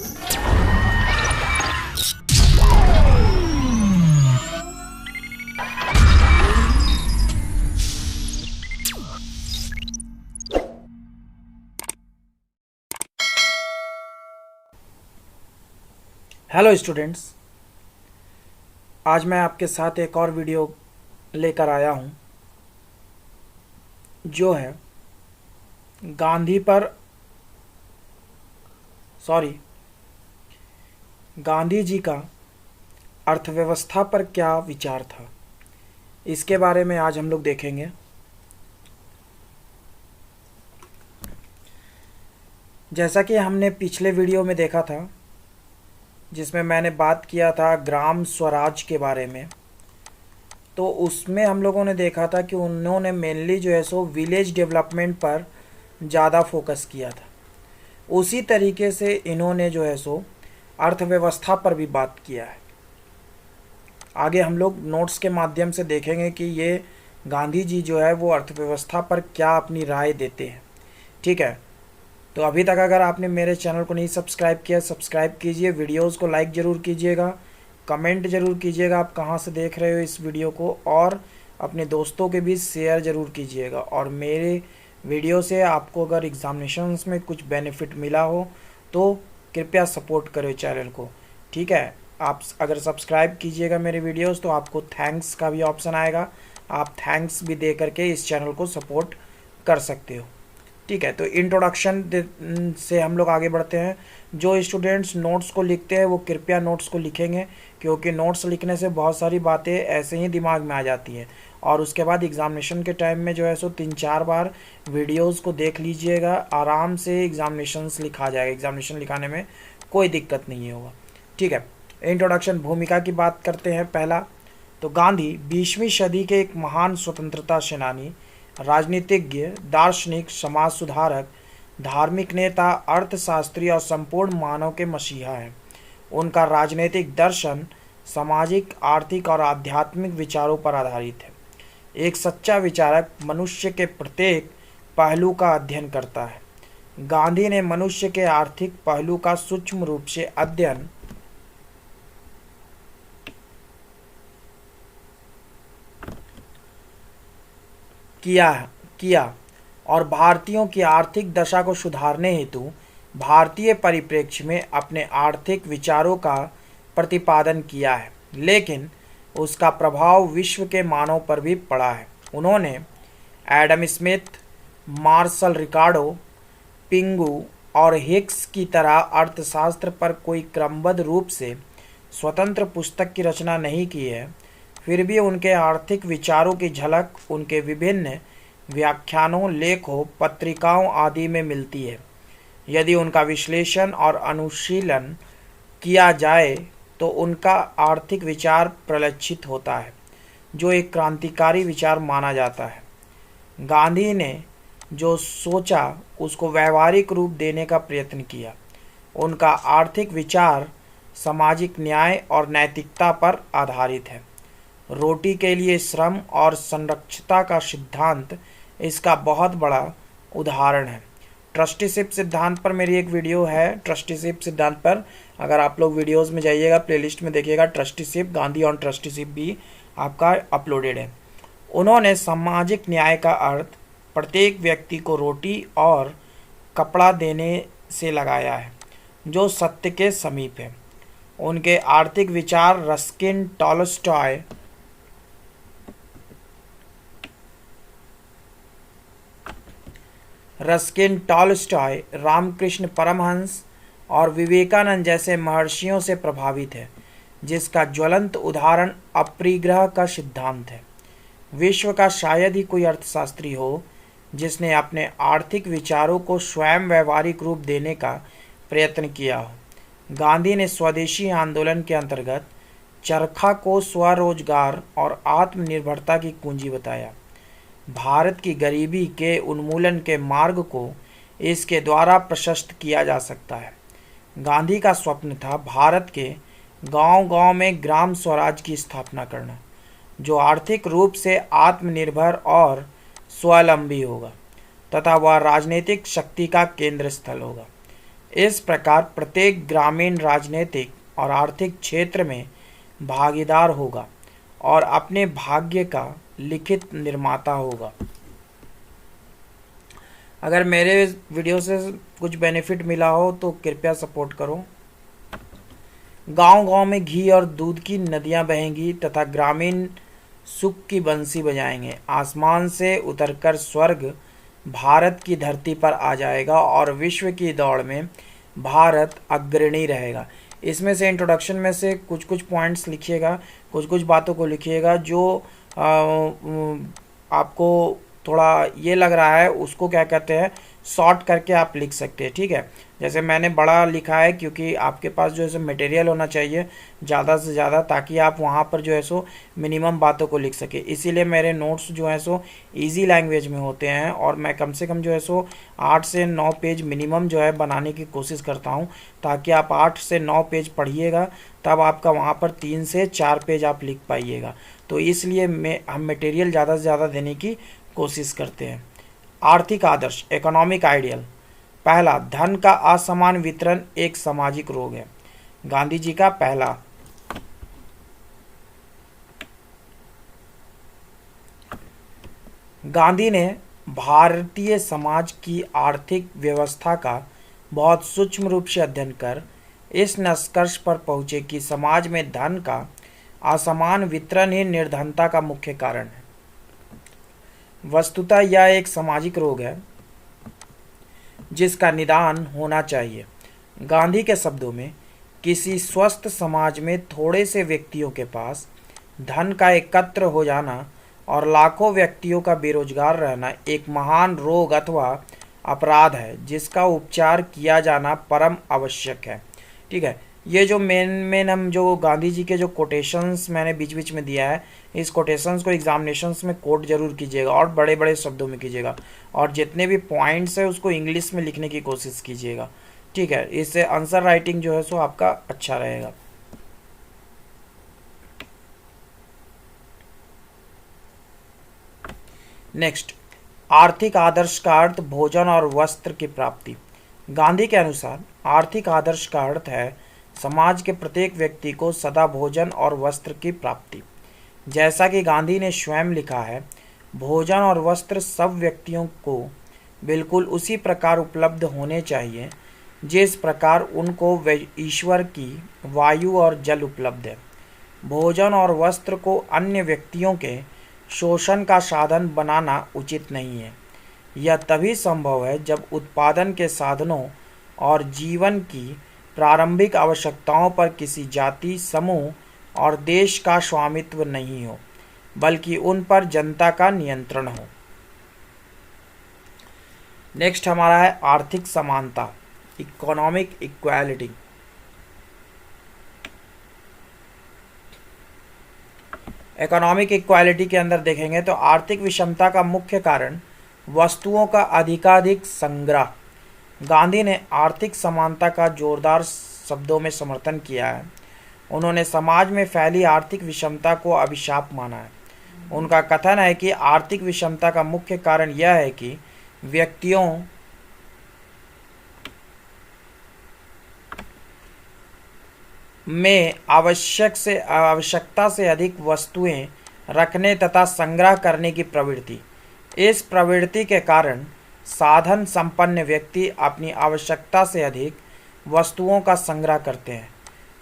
Hello students, आज मैं आपके साथ एक और वीडियो लेकर आया हूं जो है गांधी जी का अर्थव्यवस्था पर क्या विचार था, इसके बारे में आज हम लोग देखेंगे। जैसा कि हमने पिछले वीडियो में देखा था जिसमें मैंने बात किया था ग्राम स्वराज के बारे में, तो उसमें हम लोगों ने देखा था कि उन्होंने मेनली जो है सो विलेज डेवलपमेंट पर ज़्यादा फोकस किया था। उसी तरीके से इन्होंने जो है सो अर्थव्यवस्था पर भी बात किया है। आगे हम लोग नोट्स के माध्यम से देखेंगे कि ये गांधी जी जो है वो अर्थव्यवस्था पर क्या अपनी राय देते हैं। ठीक है, तो अभी तक अगर आपने मेरे चैनल को नहीं सब्सक्राइब किया, सब्सक्राइब कीजिए, वीडियोस को लाइक ज़रूर कीजिएगा, कमेंट ज़रूर कीजिएगा आप कहाँ से देख रहे हो इस वीडियो को, और अपने दोस्तों के बीच शेयर ज़रूर कीजिएगा। और मेरे वीडियो से आपको अगर एग्ज़ामिनेशंस में कुछ बेनिफिट मिला हो तो कृपया सपोर्ट करो चैनल को। ठीक है, आप अगर सब्सक्राइब कीजिएगा मेरे वीडियोज़ तो आपको थैंक्स का भी ऑप्शन आएगा, आप थैंक्स भी दे करके इस चैनल को सपोर्ट कर सकते हो। ठीक है, तो इंट्रोडक्शन से हम लोग आगे बढ़ते हैं। जो स्टूडेंट्स नोट्स को लिखते हैं वो कृपया नोट्स को लिखेंगे, क्योंकि नोट्स लिखने से बहुत सारी बातें ऐसे ही दिमाग में आ जाती हैं, और उसके बाद एग्ज़ामिनेशन के टाइम में जो है सो 3-4 बार वीडियोस को देख लीजिएगा, आराम से एग्ज़ामिनेशंस लिखा जाएगा। एग्ज़ामिनेशन लिखाने में कोई दिक्कत नहीं होगा। ठीक है, इंट्रोडक्शन भूमिका की बात करते हैं। पहला तो गांधी 20वीं सदी के एक महान स्वतंत्रता सेनानी, राजनीतिज्ञ, दार्शनिक, समाज सुधारक, धार्मिक नेता, अर्थशास्त्री और संपूर्ण मानव के मसीहा हैं। उनका राजनीतिक दर्शन सामाजिक, आर्थिक और आध्यात्मिक विचारों पर आधारित है। एक सच्चा विचारक मनुष्य के प्रत्येक पहलू का अध्ययन करता है। गांधी ने मनुष्य के आर्थिक पहलू का सूक्ष्म रूप से अध्ययन किया और भारतीयों की आर्थिक दशा को सुधारने हेतु भारतीय परिप्रेक्ष्य में अपने आर्थिक विचारों का प्रतिपादन किया है, लेकिन उसका प्रभाव विश्व के मानव पर भी पड़ा है। उन्होंने एडम स्मिथ, मार्शल रिकार्डो, पिंगू और हिक्स की तरह अर्थशास्त्र पर कोई क्रमबद्ध रूप से स्वतंत्र पुस्तक की रचना नहीं की है, फिर भी उनके आर्थिक विचारों की झलक उनके विभिन्न व्याख्यानों, लेखों, पत्रिकाओं आदि में मिलती है। यदि उनका विश्लेषण और अनुशीलन किया जाए तो उनका आर्थिक विचार प्रलक्षित होता है, जो एक क्रांतिकारी विचार माना जाता है। गांधी ने जो सोचा उसको व्यावहारिक रूप देने का प्रयत्न किया। उनका आर्थिक विचार सामाजिक न्याय और नैतिकता पर आधारित है। रोटी के लिए श्रम और संरक्षता का सिद्धांत इसका बहुत बड़ा उदाहरण है। ट्रस्टीशिप सिद्धांत पर मेरी एक वीडियो है। ट्रस्टीशिप सिद्धांत पर अगर आप लोग वीडियोस में जाइएगा, प्लेलिस्ट में देखिएगा, ट्रस्टीशिप, गांधी ऑन ट्रस्टीशिप भी आपका अपलोडेड है। उन्होंने सामाजिक न्याय का अर्थ प्रत्येक व्यक्ति को रोटी और कपड़ा देने से लगाया है, जो सत्य के समीप है। उनके आर्थिक विचार रस्किन टॉलस्टॉय, रामकृष्ण परमहंस और विवेकानंद जैसे महर्षियों से प्रभावित है, जिसका ज्वलंत उदाहरण अपरिग्रह का सिद्धांत है। विश्व का शायद ही कोई अर्थशास्त्री हो जिसने अपने आर्थिक विचारों को स्वयं व्यावहारिक रूप देने का प्रयत्न किया हो। गांधी ने स्वदेशी आंदोलन के अंतर्गत चरखा को स्वरोजगार और आत्मनिर्भरता की कुंजी बताया। भारत की गरीबी के उन्मूलन के मार्ग को इसके द्वारा प्रशस्त किया जा सकता है। गांधी का स्वप्न था भारत के गांव-गांव में ग्राम स्वराज की स्थापना करना, जो आर्थिक रूप से आत्मनिर्भर और स्वावलंबी होगा तथा वह राजनीतिक शक्ति का केंद्र स्थल होगा। इस प्रकार प्रत्येक ग्रामीण राजनीतिक और आर्थिक क्षेत्र में भागीदार होगा और अपने भाग्य का लिखित निर्माता होगा। अगर मेरे वीडियो से कुछ बेनिफिट मिला हो तो कृपया सपोर्ट करो। गांव-गांव में घी और दूध की नदियां बहेंगी तथा ग्रामीण सुख की बंसी बजाएंगे। आसमान से उतरकर स्वर्ग भारत की धरती पर आ जाएगा और विश्व की दौड़ में भारत अग्रणी रहेगा। इसमें से इंट्रोडक्शन में से कुछ कुछ पॉइंट्स लिखिएगा, कुछ कुछ बातों को लिखिएगा जो आपको थोड़ा ये लग रहा है उसको क्या कहते हैं शॉर्ट करके आप लिख सकते हैं, ठीक है। जैसे मैंने बड़ा लिखा है क्योंकि आपके पास जो है सो मटेरियल होना चाहिए ज़्यादा से ज़्यादा, ताकि आप वहाँ पर जो है सो मिनिमम बातों को लिख सके। इसीलिए मेरे नोट्स जो है सो इजी लैंग्वेज में होते हैं और मैं कम से कम जो है सो 8 से 9 पेज मिनिमम जो है बनाने की कोशिश करता हूँ, ताकि आप 8 से 9 पेज पढ़िएगा तब आपका वहाँ पर 3 से 4 पेज आप लिख पाइएगा। तो इसलिए हम मटेरियल ज़्यादा से ज़्यादा देने की कोशिश करते हैं। आर्थिक आदर्श, इकोनॉमिक आइडियल। पहला, धन का असमान वितरण एक सामाजिक रोग है। गांधी जी का पहला। गांधी ने भारतीय समाज की आर्थिक व्यवस्था का बहुत सूक्ष्म रूप से अध्ययन कर इस निष्कर्ष पर पहुंचे कि समाज में धन का असमान वितरण ही निर्धनता का मुख्य कारण है। वस्तुतः यह एक सामाजिक रोग है जिसका निदान होना चाहिए। गांधी के शब्दों में, किसी स्वस्थ समाज में थोड़े से व्यक्तियों के पास धन का एकत्र हो जाना और लाखों व्यक्तियों का बेरोजगार रहना एक महान रोग अथवा अपराध है जिसका उपचार किया जाना परम आवश्यक है, ठीक है। ये जो मेन हम जो गांधी जी के जो कोटेशंस मैंने बीच बीच में दिया है, इस कोटेशंस को एग्जामिनेशंस में कोट जरूर कीजिएगा और बड़े बड़े शब्दों में कीजिएगा, और जितने भी पॉइंट्स है उसको इंग्लिश में लिखने की कोशिश कीजिएगा, ठीक है। इससे आंसर राइटिंग जो है सो आपका अच्छा रहेगा। नेक्स्ट, आर्थिक आदर्श का अर्थ भोजन और वस्त्र की प्राप्ति। गांधी के अनुसार आर्थिक आदर्श का अर्थ है समाज के प्रत्येक व्यक्ति को सदा भोजन और वस्त्र की प्राप्ति। जैसा कि गांधी ने स्वयं लिखा है, भोजन और वस्त्र सब व्यक्तियों को बिल्कुल उसी प्रकार उपलब्ध होने चाहिए जिस प्रकार उनको ईश्वर की वायु और जल उपलब्ध है। भोजन और वस्त्र को अन्य व्यक्तियों के शोषण का साधन बनाना उचित नहीं है। यह तभी संभव है जब उत्पादन के साधनों और जीवन की प्रारंभिक आवश्यकताओं पर किसी जाति, समूह और देश का स्वामित्व नहीं हो, बल्कि उन पर जनता का नियंत्रण हो। नेक्स्ट हमारा है आर्थिक समानता, इकोनॉमिक इक्वालिटी। इकोनॉमिक इक्वालिटी के अंदर देखेंगे तो आर्थिक विषमता का मुख्य कारण वस्तुओं का अधिकाधिक संग्रह। गांधी ने आर्थिक समानता का जोरदार शब्दों में समर्थन किया है। उन्होंने समाज में फैली आर्थिक विषमता को अभिशाप माना है। उनका कथन है कि आर्थिक विषमता का मुख्य कारण यह है कि व्यक्तियों में आवश्यकता से अधिक वस्तुएं रखने तथा संग्रह करने की प्रवृत्ति। इस प्रवृत्ति के कारण साधन संपन्न व्यक्ति अपनी आवश्यकता से अधिक वस्तुओं का संग्रह करते हैं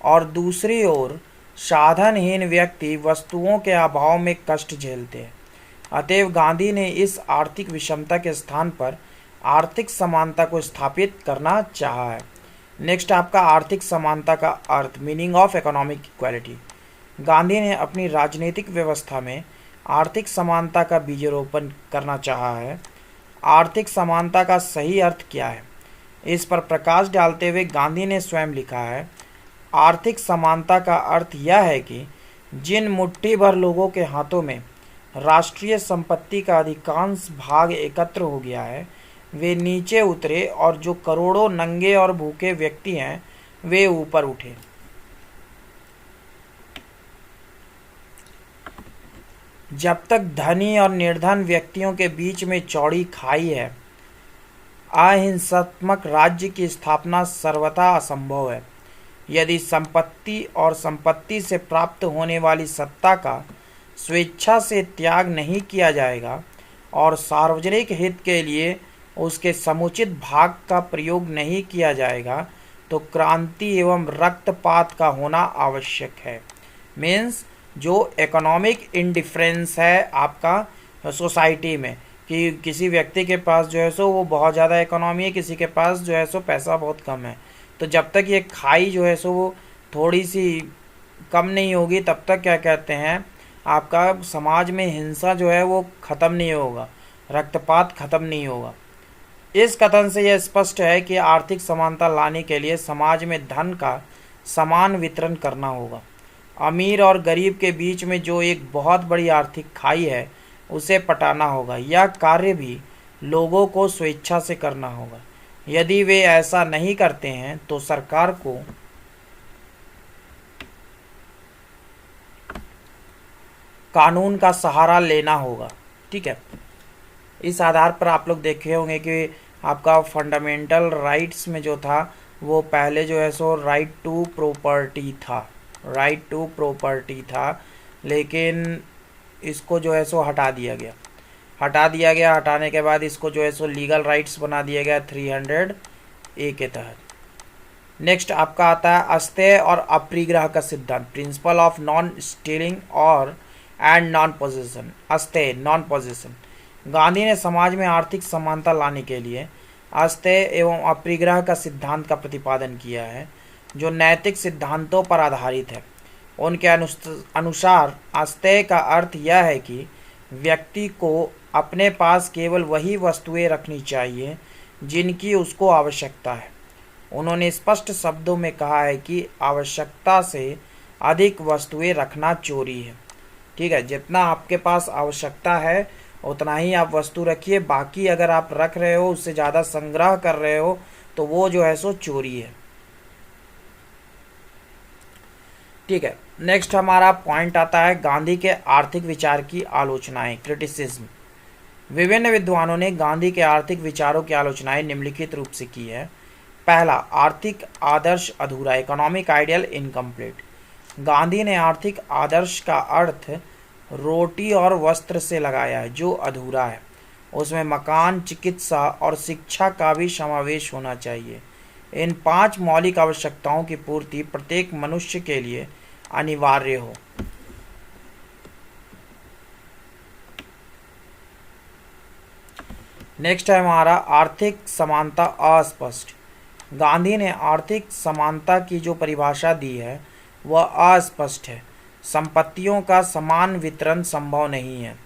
और दूसरी ओर साधनहीन व्यक्ति वस्तुओं के अभाव में कष्ट झेलते हैं। अतएव गांधी ने इस आर्थिक विषमता के स्थान पर आर्थिक समानता को स्थापित करना चाहा है। नेक्स्ट आपका आर्थिक समानता का अर्थ, meaning of economic equality. Gandhi ने अपनी राजनीतिक व्यवस्था में आर्थिक समानता का बीजारोपण करना चाहा है। आर्थिक समानता का सही अर्थ क्या है, इस पर प्रकाश डालते हुए गांधी ने स्वयं लिखा है, आर्थिक समानता का अर्थ यह है कि जिन मुट्ठी भर लोगों के हाथों में राष्ट्रीय संपत्ति का अधिकांश भाग एकत्र हो गया है वे नीचे उतरे और जो करोड़ों नंगे और भूखे व्यक्ति हैं वे ऊपर उठे। जब तक धनी और निर्धन व्यक्तियों के बीच में चौड़ी खाई है, अहिंसात्मक राज्य की स्थापना सर्वथा असंभव है। यदि संपत्ति और संपत्ति से प्राप्त होने वाली सत्ता का स्वेच्छा से त्याग नहीं किया जाएगा और सार्वजनिक हित के लिए उसके समुचित भाग का प्रयोग नहीं किया जाएगा, तो क्रांति एवं रक्तपात का होना आवश्यक है। मीन्स जो इकोनॉमिक इंडिफरेंस है आपका सोसाइटी में, कि किसी व्यक्ति के पास जो है सो वो बहुत ज़्यादा इकोनॉमी है, किसी के पास जो है सो पैसा बहुत कम है, तो जब तक ये खाई जो है सो वो थोड़ी सी कम नहीं होगी तब तक क्या कहते हैं आपका समाज में हिंसा जो है वो ख़त्म नहीं होगा, रक्तपात ख़त्म नहीं होगा। इस कथन से यह स्पष्ट है कि आर्थिक समानता लाने के लिए समाज में धन का समान वितरण करना होगा। अमीर और गरीब के बीच में जो एक बहुत बड़ी आर्थिक खाई है उसे पटाना होगा। यह कार्य भी लोगों को स्वेच्छा से करना होगा। यदि वे ऐसा नहीं करते हैं तो सरकार को कानून का सहारा लेना होगा। ठीक है, इस आधार पर आप लोग देखे होंगे कि आपका फंडामेंटल राइट्स में जो था वो पहले जो है सो राइट टू प्रॉपर्टी था, लेकिन इसको जो है सो हटा दिया गया। हटाने के बाद इसको जो है सो लीगल राइट्स बना दिया गया 300A के तहत। नेक्स्ट आपका आता है अस्तेय और अपरिग्रह का सिद्धांत, प्रिंसिपल ऑफ नॉन स्टीलिंग और एंड नॉन पोजेशन। अस्तेय, नॉन पोजेशन। गांधी ने समाज में आर्थिक समानता लाने के लिए अस्तेय एवं अपरिग्रह का सिद्धांत का प्रतिपादन किया है, जो नैतिक सिद्धांतों पर आधारित है। उनके अनुसार अस्तेय का अर्थ यह है कि व्यक्ति को अपने पास केवल वही वस्तुएं रखनी चाहिए जिनकी उसको आवश्यकता है। उन्होंने स्पष्ट शब्दों में कहा है कि आवश्यकता से अधिक वस्तुएं रखना चोरी है। ठीक है, जितना आपके पास आवश्यकता है उतना ही आप वस्तु रखिए, बाकी अगर आप रख रहे हो उससे ज़्यादा संग्रह कर रहे हो तो वो जो है सो चोरी है। ठीक है, नेक्स्ट हमारा पॉइंट आता है गांधी के आर्थिक विचार की आलोचनाएं, क्रिटिसिज्म। विभिन्न विद्वानों ने गांधी के आर्थिक विचारों की आलोचनाएं निम्नलिखित रूप से की है। पहला, आर्थिक आदर्श अधूरा, इकोनॉमिक आइडियल इनकम्प्लीट। गांधी ने आर्थिक आदर्श का अर्थ रोटी और वस्त्र से लगाया है, जो अधूरा है। उसमें मकान, चिकित्सा और शिक्षा का भी समावेश होना चाहिए। इन 5 मौलिक आवश्यकताओं की पूर्ति प्रत्येक मनुष्य के लिए अनिवार्य हो। नेक्स्ट है हमारा आर्थिक समानता अस्पष्ट। गांधी ने आर्थिक समानता की जो परिभाषा दी है वह अस्पष्ट है। संपत्तियों का समान वितरण संभव नहीं है।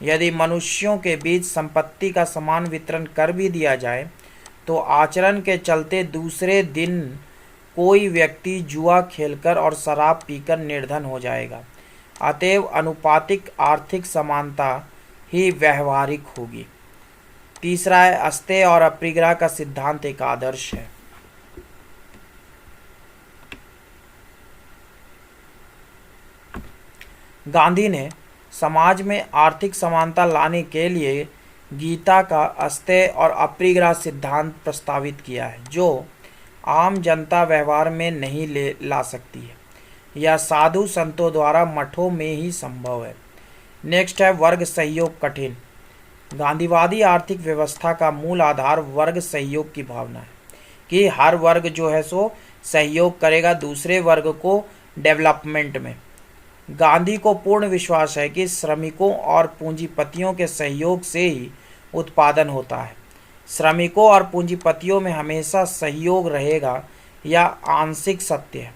यदि मनुष्यों के बीच संपत्ति का समान वितरण कर भी दिया जाए तो आचरण के चलते दूसरे दिन कोई व्यक्ति जुआ खेलकर और शराब पीकर निर्धन हो जाएगा। अतएव अनुपातिक आर्थिक समानता ही व्यवहारिक होगी। तीसरा है अस्तेय और अपरिग्रह का सिद्धांत एक आदर्श है। गांधी ने समाज में आर्थिक समानता लाने के लिए गीता का अस्तेय और अपरिग्रह सिद्धांत प्रस्तावित किया है, जो आम जनता व्यवहार में नहीं ला सकती है। यह साधु संतों द्वारा मठों में ही संभव है। नेक्स्ट है वर्ग सहयोग कठिन। गांधीवादी आर्थिक व्यवस्था का मूल आधार वर्ग सहयोग की भावना है कि हर वर्ग जो है सो सहयोग करेगा दूसरे वर्ग को डेवलपमेंट में। गांधी को पूर्ण विश्वास है कि श्रमिकों और पूंजीपतियों के सहयोग से ही उत्पादन होता है। श्रमिकों और पूंजीपतियों में हमेशा सहयोग रहेगा, यह आंशिक सत्य है।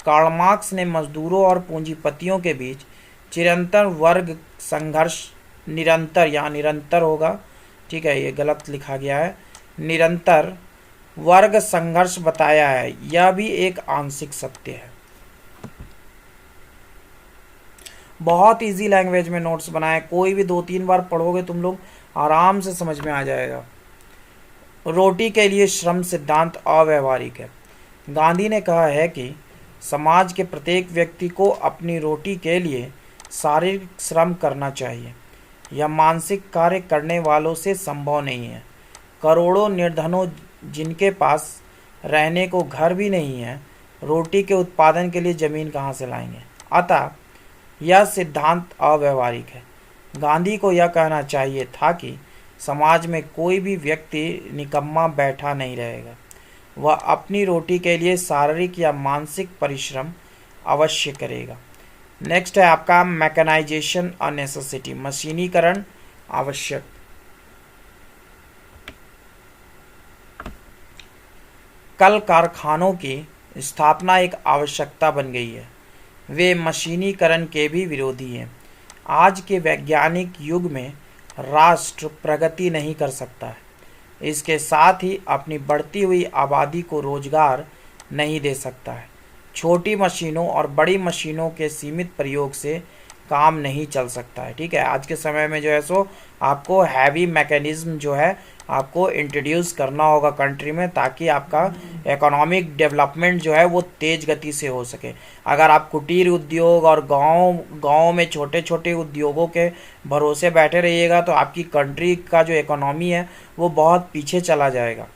कार्ल मार्क्स ने मजदूरों और पूंजीपतियों के बीच चिरंतन वर्ग संघर्ष, निरंतर होगा, ठीक है, ये गलत लिखा गया है, निरंतर वर्ग संघर्ष बताया है, यह भी एक आंशिक सत्य है। बहुत इजी लैंग्वेज में नोट्स बनाए, कोई भी 2-3 बार पढ़ोगे तुम लोग आराम से समझ में आ जाएगा। रोटी के लिए श्रम सिद्धांत अव्यावहारिक है। गांधी ने कहा है कि समाज के प्रत्येक व्यक्ति को अपनी रोटी के लिए शारीरिक श्रम करना चाहिए। यह मानसिक कार्य करने वालों से संभव नहीं है। करोड़ों निर्धनों जिनके पास रहने को घर भी नहीं है, रोटी के उत्पादन के लिए ज़मीन कहाँ से लाएंगे। अतः यह सिद्धांत अव्यावहारिक है। गांधी को यह कहना चाहिए था कि समाज में कोई भी व्यक्ति निकम्मा बैठा नहीं रहेगा। वह अपनी रोटी के लिए शारीरिक या मानसिक परिश्रम अवश्य करेगा। नेक्स्ट है आपका मैकेनाइजेशन अ नेसेसिटी, मशीनीकरण आवश्यक। कल कारखानों की स्थापना एक आवश्यकता बन गई है। वे मशीनीकरण के भी विरोधी हैं। आज के वैज्ञानिक युग में राष्ट्र प्रगति नहीं कर सकता है, इसके साथ ही अपनी बढ़ती हुई आबादी को रोजगार नहीं दे सकता है। छोटी मशीनों और बड़ी मशीनों के सीमित प्रयोग से काम नहीं चल सकता है। ठीक है, आज के समय में जो है सो आपको हैवी मैकेनिज्म जो है आपको इंट्रोड्यूस करना होगा कंट्री में, ताकि आपका इकोनॉमिक डेवलपमेंट जो है वो तेज़ गति से हो सके। अगर आप कुटीर उद्योग और गांव में छोटे छोटे उद्योगों के भरोसे बैठे रहिएगा तो आपकी कंट्री का जो इकोनॉमी है वो बहुत पीछे चला जाएगा।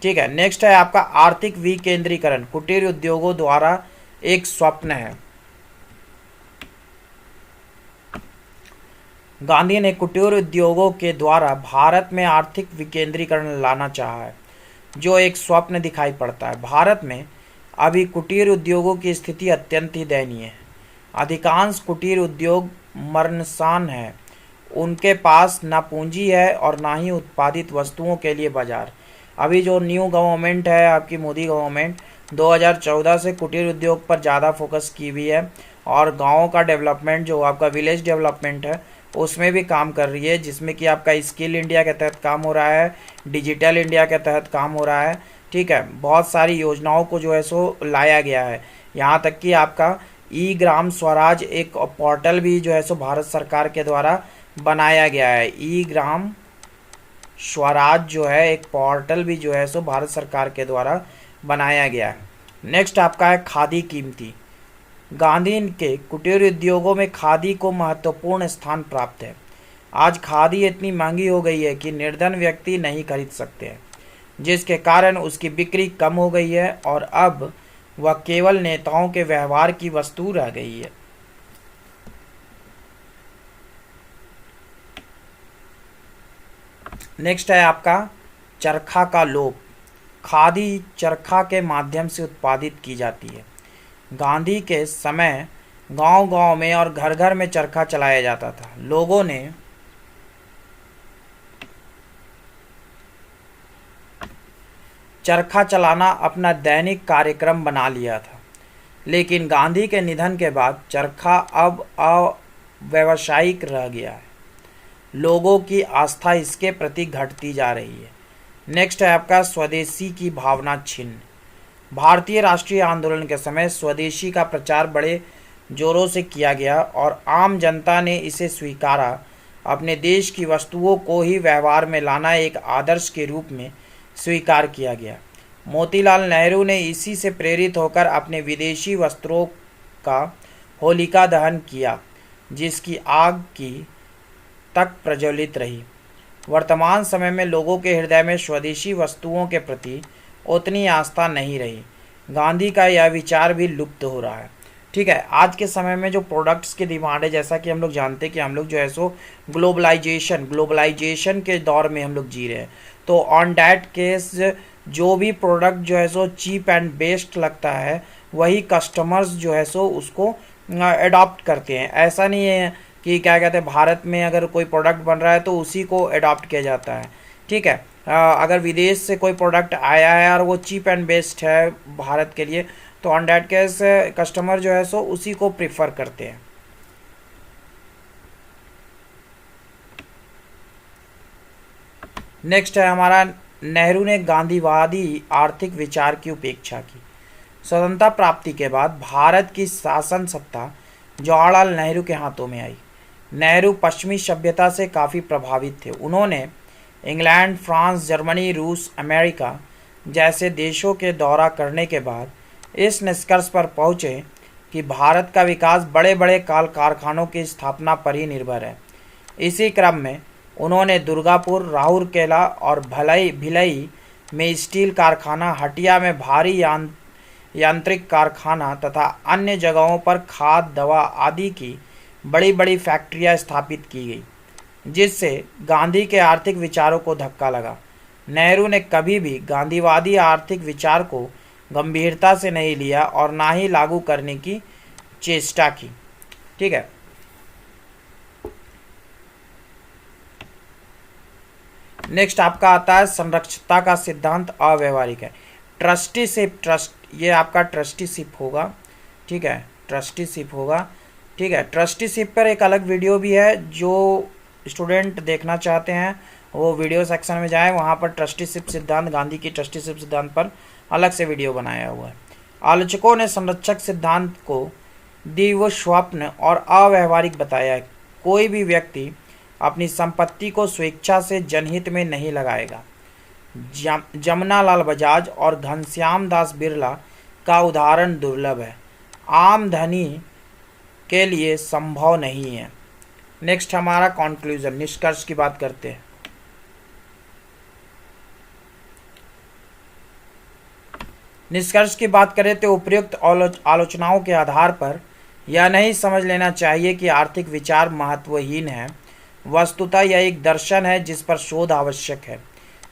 ठीक है, नेक्स्ट है आपका आर्थिक विकेंद्रीकरण, कुटीर उद्योगों द्वारा एक स्वप्न है। गांधी ने कुटीर उद्योगों के द्वारा भारत में आर्थिक विकेंद्रीकरण लाना चाहा है, जो एक स्वप्न दिखाई पड़ता है। भारत में अभी कुटीर उद्योगों की स्थिति अत्यंत ही दयनीय है। अधिकांश कुटीर उद्योग मरणसान है। उनके पास ना पूंजी है और ना ही उत्पादित वस्तुओं के लिए बाजार। अभी जो न्यू गवर्नमेंट है आपकी मोदी गवर्नमेंट, 2014 से कुटीर उद्योग पर ज़्यादा फोकस की हुई है और गाँव का डेवलपमेंट जो आपका विलेज डेवलपमेंट है उसमें भी काम कर रही है, जिसमें कि आपका स्किल इंडिया के तहत काम हो रहा है, डिजिटल इंडिया के तहत काम हो रहा है। ठीक है, बहुत सारी योजनाओं को जो है सो लाया गया है। यहाँ तक कि आपका ई ग्राम स्वराज एक पोर्टल भी जो है सो भारत सरकार के द्वारा बनाया गया है। ई ग्राम स्वराज जो है एक पोर्टल भी जो है सो भारत सरकार के द्वारा बनाया गया है। नेक्स्ट आपका है खादी कीमती। गांधी के कुटीर उद्योगों में खादी को महत्वपूर्ण स्थान प्राप्त है। आज खादी इतनी महंगी हो गई है कि निर्धन व्यक्ति नहीं खरीद सकते हैं, जिसके कारण उसकी बिक्री कम हो गई है और अब वह केवल नेताओं के व्यवहार की वस्तु रह गई है। नेक्स्ट है आपका चरखा का लोप। खादी चरखा के माध्यम से उत्पादित की जाती है। गांधी के समय गांव-गांव में और घर-घर में चरखा चलाया जाता था। लोगों ने चरखा चलाना अपना दैनिक कार्यक्रम बना लिया था, लेकिन गांधी के निधन के बाद चरखा अब अव्यावसायिक रह गया है। लोगों की आस्था इसके प्रति घटती जा रही है। नेक्स्ट है आपका स्वदेशी की भावना छिन्न। भारतीय राष्ट्रीय आंदोलन के समय स्वदेशी का प्रचार बड़े जोरों से किया गया और आम जनता ने इसे स्वीकारा। अपने देश की वस्तुओं को ही व्यवहार में लाना एक आदर्श के रूप में स्वीकार किया गया। मोतीलाल नेहरू ने इसी से प्रेरित होकर अपने विदेशी वस्त्रों का होलिका दहन किया, जिसकी आग की तक प्रज्वलित रही। वर्तमान समय में लोगों के हृदय में स्वदेशी वस्तुओं के प्रति उतनी आस्था नहीं रही। गांधी का यह विचार भी लुप्त हो रहा है। ठीक है, आज के समय में जो प्रोडक्ट्स की डिमांड है, जैसा कि हम लोग जानते हैं कि हम लोग जो है सो ग्लोबलाइजेशन के दौर में हम लोग जी रहे हैं, तो ऑन डैट केस जो भी प्रोडक्ट जो है सो चीप एंड बेस्ट लगता है वही कस्टमर्स जो है सो उसको अडॉप्ट करते हैं। ऐसा नहीं है कि क्या कहते हैं भारत में अगर कोई प्रोडक्ट बन रहा है तो उसी को अडॉप्ट किया जाता है। ठीक है, अगर विदेश से कोई प्रोडक्ट आया है और वो चीप एंड बेस्ट है भारत के लिए, तो ऑन डैट केस कस्टमर जो है सो उसी को प्रिफर करते हैं। नेक्स्ट है हमारा, नेहरू ने गांधीवादी आर्थिक विचार की उपेक्षा की। स्वतंत्रता प्राप्ति के बाद भारत की शासन सत्ता जवाहरलाल नेहरू के हाथों में आई। नेहरू पश्चिमी सभ्यता से काफ़ी प्रभावित थे। उन्होंने इंग्लैंड, फ्रांस, जर्मनी, रूस, अमेरिका जैसे देशों के दौरा करने के बाद इस निष्कर्ष पर पहुँचे कि भारत का विकास बड़े बड़े कारखानों की स्थापना पर ही निर्भर है। इसी क्रम में उन्होंने दुर्गापुर, राउरकेला और भिलई में स्टील कारखाना, हटिया में भारी यांत्रिक कारखाना तथा अन्य जगहों पर खाद, दवा आदि की बड़ी बड़ी फैक्ट्रियां स्थापित की गई, जिससे गांधी के आर्थिक विचारों को धक्का लगा। नेहरू ने कभी भी गांधीवादी आर्थिक विचार को गंभीरता से नहीं लिया और ना ही लागू करने की चेष्टा की। ठीक है। नेक्स्ट आपका आता है संरक्षितता का सिद्धांत अव्यवहारिक है। ट्रस्टीशिप, ये आपका ट्रस्टीशिप होगा। ठीक है, ट्रस्टीशिप होगा। ठीक है, ट्रस्टीशिप पर एक अलग वीडियो भी है, जो स्टूडेंट देखना चाहते हैं वो वीडियो सेक्शन में जाएं, वहाँ पर ट्रस्टीशिप सिद्धांत, गांधी की ट्रस्टीशिप सिद्धांत पर अलग से वीडियो बनाया हुआ है। आलोचकों ने संरक्षक सिद्धांत को दिव्य, स्वप्न और अव्यवहारिक बताया है। कोई भी व्यक्ति अपनी संपत्ति को स्वेच्छा से जनहित में नहीं लगाएगा। जमनालाल बजाज और घनश्याम दास बिरला का उदाहरण दुर्लभ है, आम धनी के लिए संभव नहीं है। नेक्स्ट हमारा कॉन्क्लूजन, निष्कर्ष की बात करते हैं। निष्कर्ष की बात करें तो उपयुक्त आलोचनाओं के आधार पर यह नहीं समझ लेना चाहिए कि आर्थिक विचार महत्वहीन है। वस्तुतः यह एक दर्शन है जिस पर शोध आवश्यक है,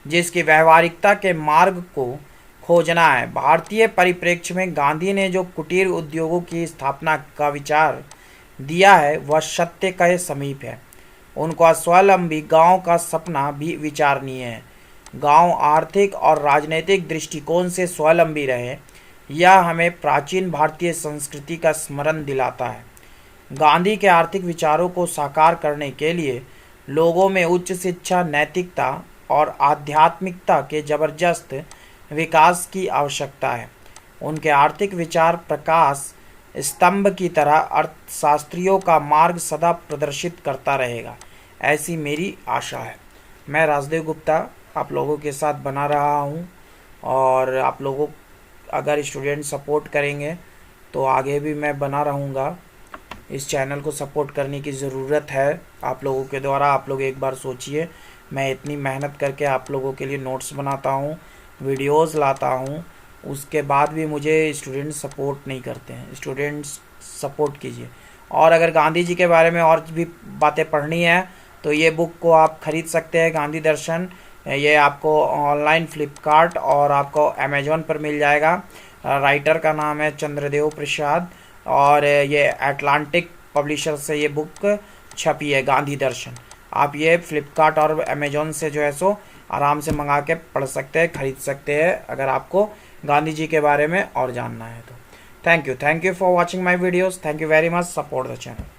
जिसकी व्यवहारिकता के मार्ग को खोजना है। भारतीय परिप्रेक्ष्य में गांधी ने जो कुटीर उद्योगों की स्थापना का विचार दिया है वह सत्य के समीप है। उनका स्वावलंबी गांव का सपना भी विचारणीय है। गांव आर्थिक और राजनीतिक दृष्टिकोण से स्वावलंबी रहे, यह हमें प्राचीन भारतीय संस्कृति का स्मरण दिलाता है। गांधी के आर्थिक विचारों को साकार करने के लिए लोगों में उच्च शिक्षा, नैतिकता और आध्यात्मिकता के जबरदस्त विकास की आवश्यकता है। उनके आर्थिक विचार प्रकाश स्तंभ की तरह अर्थशास्त्रियों का मार्ग सदा प्रदर्शित करता रहेगा, ऐसी मेरी आशा है। मैं राजदेव गुप्ता आप लोगों के साथ बना रहा हूँ, और आप लोगों अगर स्टूडेंट सपोर्ट करेंगे तो आगे भी मैं बना रहूँगा। इस चैनल को सपोर्ट करने की ज़रूरत है आप लोगों के द्वारा। आप लोग एक बार सोचिए, मैं इतनी मेहनत करके आप लोगों के लिए नोट्स बनाता हूँ, वीडियोस लाता हूँ, उसके बाद भी मुझे स्टूडेंट सपोर्ट नहीं करते हैं। स्टूडेंट्स सपोर्ट कीजिए। और अगर गांधी जी के बारे में और भी बातें पढ़नी है तो ये बुक को आप ख़रीद सकते हैं, गांधी दर्शन। ये आपको ऑनलाइन फ्लिपकार्ट और आपको अमेजोन पर मिल जाएगा। राइटर का नाम है चंद्रदेव प्रसाद, और ये अटलांटिक पब्लिशर से ये बुक छपी है, गांधी दर्शन। आप ये फ्लिपकार्ट और अमेजोन से जो है सो आराम से मंगा के पढ़ सकते हैं, ख़रीद सकते हैं, अगर आपको गांधी जी के बारे में और जानना है तो। Thank you for watching my videos. Thank you very much. Support the channel.